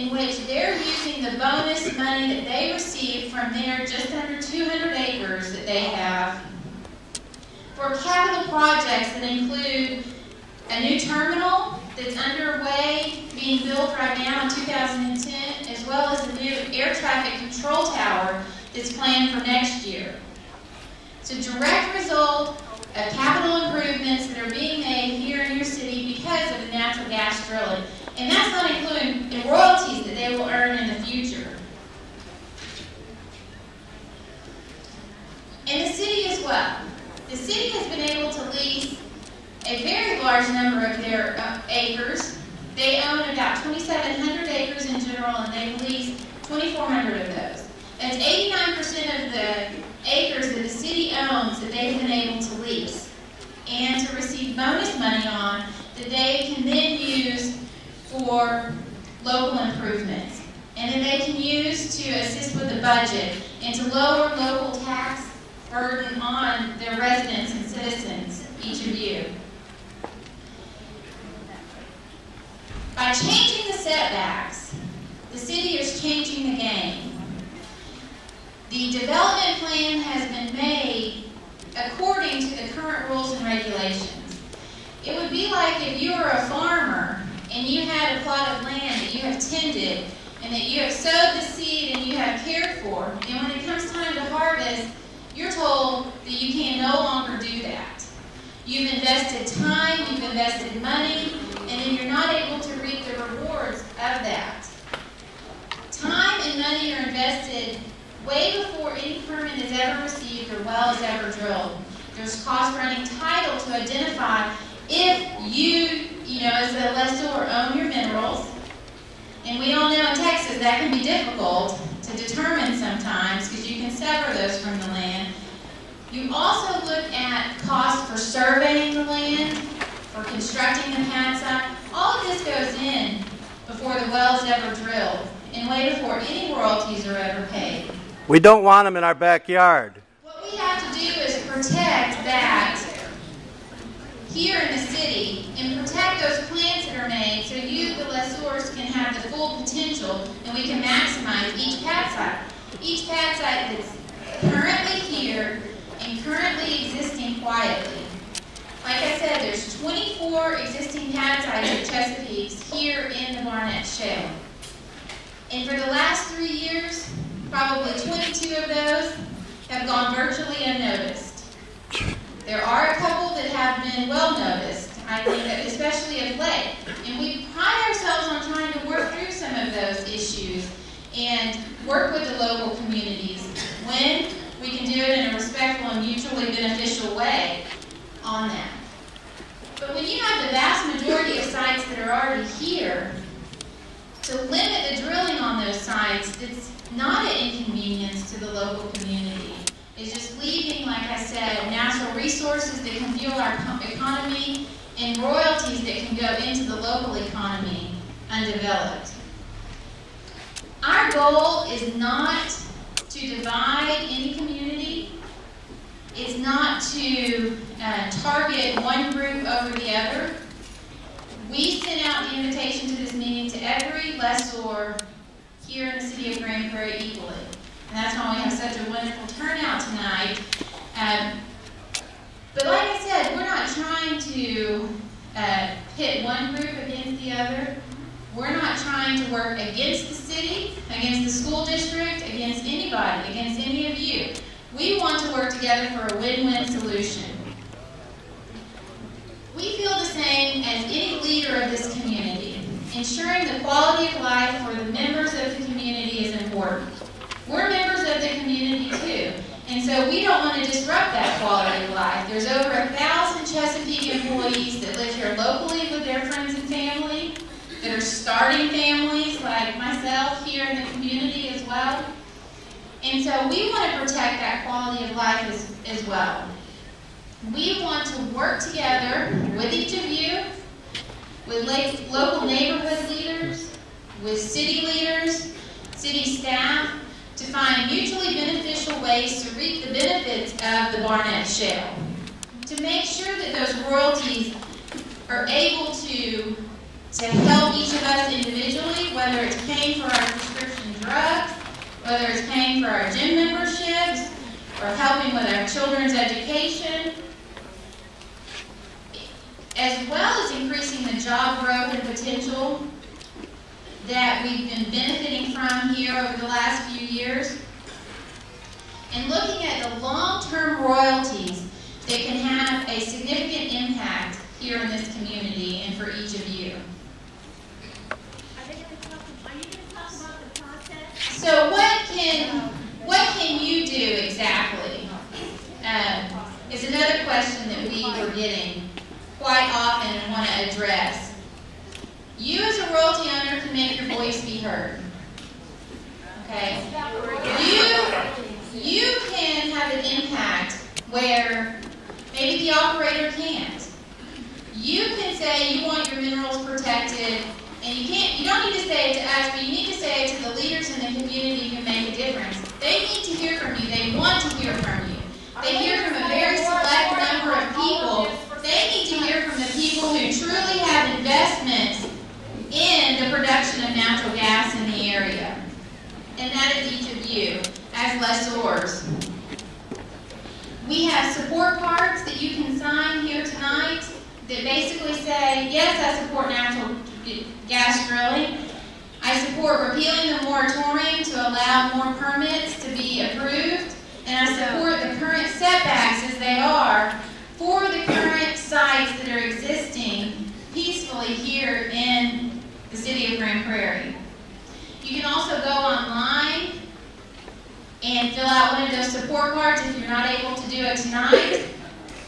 in which they're using the bonus money that they receive from their just under 200 acres that they have for capital projects that include a new terminal that's underway, being built right now in 2010, as well as a new air traffic control tower that's planned for next year. It's a direct result of capital improvements that are being made here in your city because of the natural gas drilling. And that's not including the royalties that they will earn in the future. And the city as well. The city has been able to lease a very large number of their acres. They own about 2,700 acres in general, and they lease 2,400 of those. That's 89% of the acres that the city owns that they've been able to lease and to receive bonus money on that they can then use for local improvements. And that they can use to assist with the budget and to lower local tax burden on their residents and citizens, each of you. By changing the setbacks, the city is changing the game. The development plan has been made according to the current rules and regulations. It would be like if you were a farmer and you had a plot of land that you have tended and that you have sowed the seed and you have cared for, and when it comes time to harvest, you're told that you can no longer do that. You've invested time, you've invested money, and then you're not able to reap the rewards of that. Time and money are invested way before any permit is ever received or well is ever drilled. There's cost running title to identify if you as the lessor own your minerals. And we all know in Texas that can be difficult to determine sometimes because you can sever those from the land. You also look at cost for surveying the land, for constructing the pad site. All of this goes in before the well is ever drilled and way before any royalties are ever paid. We don't want them in our backyard. What we have to do is protect that here in the city and protect those plans that are made so you, the lessors, can have the full potential and we can maximize each pad site. Each pad site that's currently here and currently existing quietly. Like I said, there's 24 existing pad sites at Chesapeake's here in the Barnett Shale. And for the last 3 years, probably 22 of those have gone virtually unnoticed. There are a couple that have been well noticed, I think, that especially of late. And we pride ourselves on trying to work through some of those issues and work with the local communities when we can do it in a respectful and mutually beneficial way on that. But when you have the vast majority of sites that are already here, to limit the drilling on those sites, it's not an inconvenience to the local community. It's just leaving, like I said, natural resources that can fuel our economy and royalties that can go into the local economy undeveloped. Our goal is not to divide any community. It's not to target one group over the other. We sent out the invitation to this meeting to every lessor here in the city of Grand Prairie equally. And that's why we have such a wonderful turnout tonight. But like I said, we're not trying to pit one group against the other. We're not trying to work against the city, against the school district, against anybody, against any of you. We want to work together for a win-win solution. We feel the same as any leader of this community. Ensuring the quality of life for the members of the community is important. We're members of the community too, and so we don't want to disrupt that quality of life. There's over 1,000 Chesapeake employees that live here locally with their friends and family, that are starting families like myself here in the community as well. And so we want to protect that quality of life as well. We want to work together with each of you, with local neighborhood leaders, with city leaders, city staff, to find mutually beneficial ways to reap the benefits of the Barnett Shale. To make sure that those royalties are able to help each of us individually, whether whether it's paying for our prescription drugs, whether it's paying for our gym memberships, or helping with our children's education, as well as increasing the job growth and potential that we've been benefiting from here over the last few years, and looking at the long-term royalties that can have a significant impact here in this community and for each of you. Are you going to talk about the process? So what can you do exactly? Is another question that we were getting quite often and want to address. You as a royalty owner can make your voice be heard. Okay? You can have an impact where maybe the operator can't. You can say you want your minerals protected, and you don't need to say it to us, but you need to say it to the leaders in the community who make a difference. They need to hear from you. They want to hear from you. They hear from a very select number of people. They need to hear from the people who truly have investments in the production of natural gas in the area. And that is each of you as lessors. We have support cards that you can sign here tonight that basically say, yes, I support natural gas drilling. I support repealing the moratorium to allow more permits to be approved. And I support the current setbacks as they are for the current sites that are existing peacefully here in the city of Grand Prairie. You can also go online and fill out one of those support cards if you're not able to do it tonight.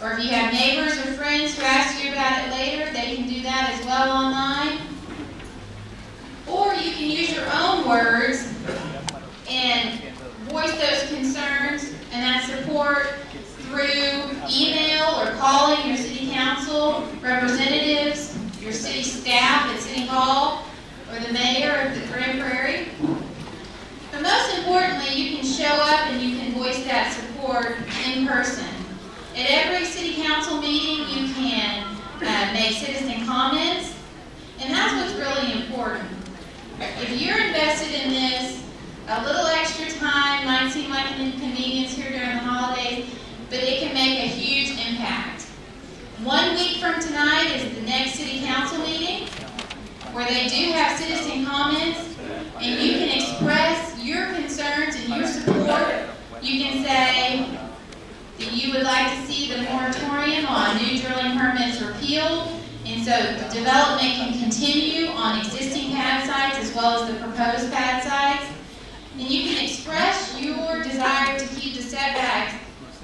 Or if you have neighbors or friends who ask you about it later, they can do that as well online. Or you can use your own words and voice those concerns and that support through email or calling your city council representatives, your city staff at City Hall, or the mayor of the Grand Prairie. But most importantly, you can show up and you can voice that support in person. At every city council meeting, you can make citizen comments, and that's what's really important. If you're invested in this, a little extra time might seem like an inconvenience here during the holidays, but it can make a huge impact. 1 week from tonight is the next city council meeting, where they do have citizen comments, and you can express your concerns and your support. You can say that you would like to see the moratorium on new drilling permits repealed, and so the development can continue on existing pad sites as well as the proposed pad sites. And you can express your desire to keep the setbacks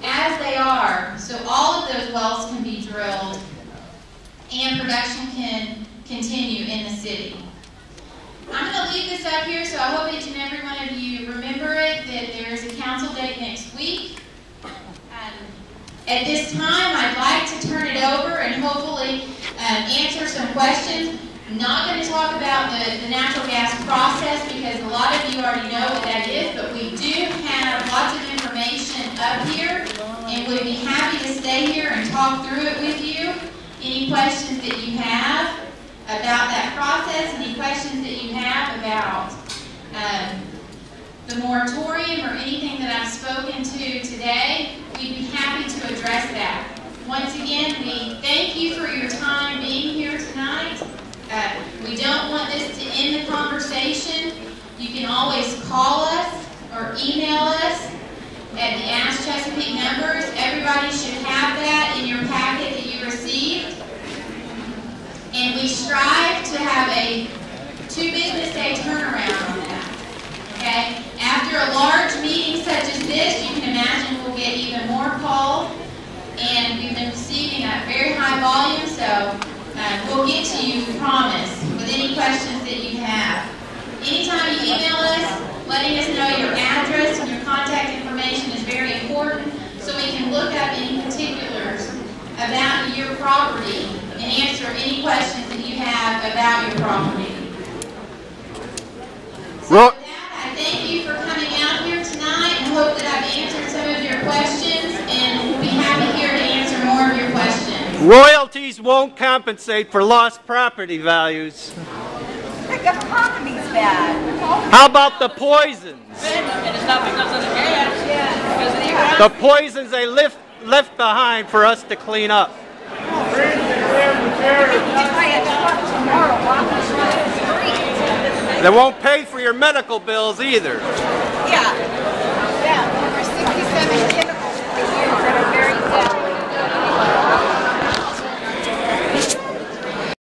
as they are, so all of those wells can be drilled and production can continue in the city. I'm going to leave this up here, so I hope each and every one of you remember it, that there is a council date next week. At this time, I'd like to turn it over and hopefully answer some questions. I'm not going to talk about the natural gas process because a lot of you already know what that is, but we do have lots of information up here, and we'd be happy to stay here and talk through it with you. Any questions that you have about that process, any questions that you have about the moratorium or anything that I've spoken to today, we'd be happy to address that. Once again, we thank you for your time being here tonight. We don't want this to end the conversation. You can always call us or email us at the Ask Chesapeake numbers. Everybody should have that in your packet that you received. And we strive to have a 2 business day turnaround on that. Okay? After a large meeting such as this, you can imagine we'll get even more calls. And we've been receiving a very high volume, so we'll get to you, we promise, with any questions that you have. Anytime you email us, letting us know your address and your contact information is very important, so we can look up any particulars about your property and answer any questions that you have about your property. So with that, I thank you for coming out here tonight and hope that I've answered some of your questions, and we'll be happy here to answer more of your questions. Royalties won't compensate for lost property values. The economy's bad. How about the poisons? And it's not because of the gas. Because of the economy. The poisons they left behind for us to clean up. If I had truck tomorrow walking through the street. They won't pay for your medical bills either. Yeah.